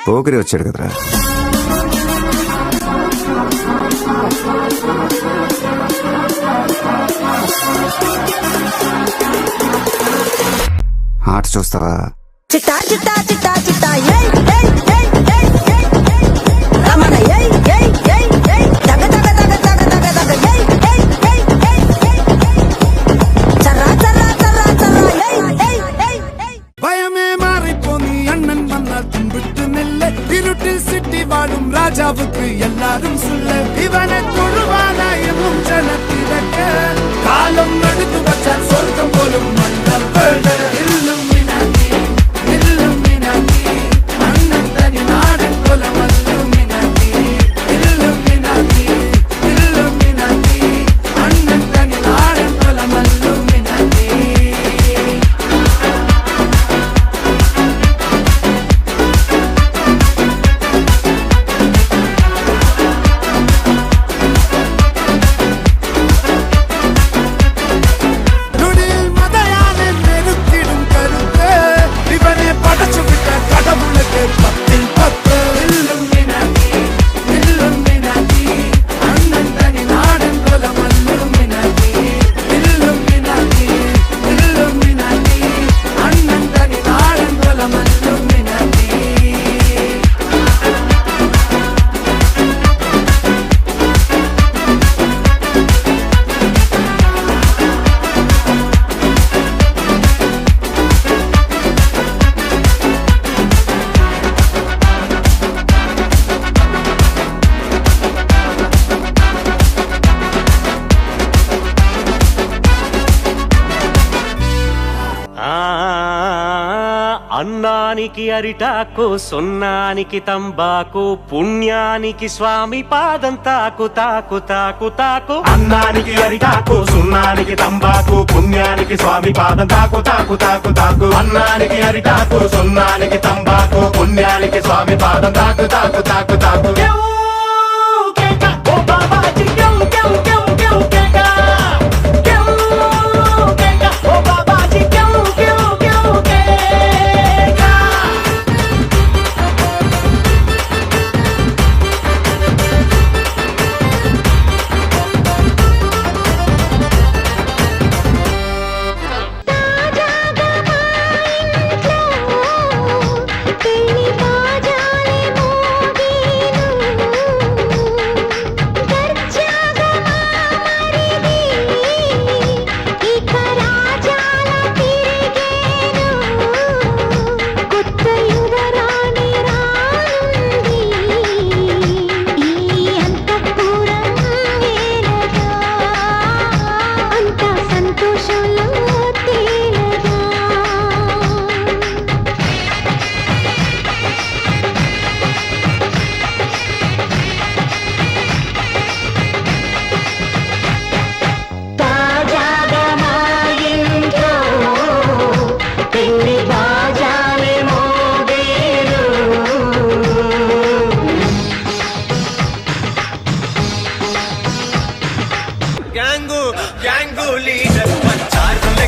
పోకిరి వచ్చాడు కదరా. ఆట చూస్తావా? చిట్టా చిట్టా చిట్టా చిట్టా ఏయ్ ఏయ్ ఏయ్ ఏయ్ ఏయ్ రమణ ఏయ్ ఏయ్ ఏయ్ ఏయ్ దగ దగ దగ దగ దగ దగ ఏయ్ ఏయ్ ఏయ్ ఏయ్ ఏయ్ చర్రా చర్రా చర్రా చర్రా ఏయ్ ఏయ్ ఏయ్ ఏయ్ பயமே மாறிப்போனி அண்ணன் வந்தால் தும்பிட்டு நெல்ல இருட்டில் சிட்டி வாழும் ராஜாவுக்கு எல்லாரும் சொல்ல இவனை தொழுவானா எனும் ஜனத்திடக்க காலம் நடுத்து வச்சால் சொர்க்கம் போலும் மன்னர் అన్నానికి అరిటాకు, సున్నానికి తంబాకు, పుణ్యానికి స్వామి పాదం తాకు తాకు తాకు తాకు. అన్నానికి అరిటాకు, సున్నానికి తంబాకు, పుణ్యానికి స్వామి పాదం తాకు తాకు తాకు తాకు. అన్నానికి అరిటాకు, సున్నానికి తంబాకు, పుణ్యానికి స్వామి పాదం తాకు తాకు తాకు తాకు. Gangu leader, one child from the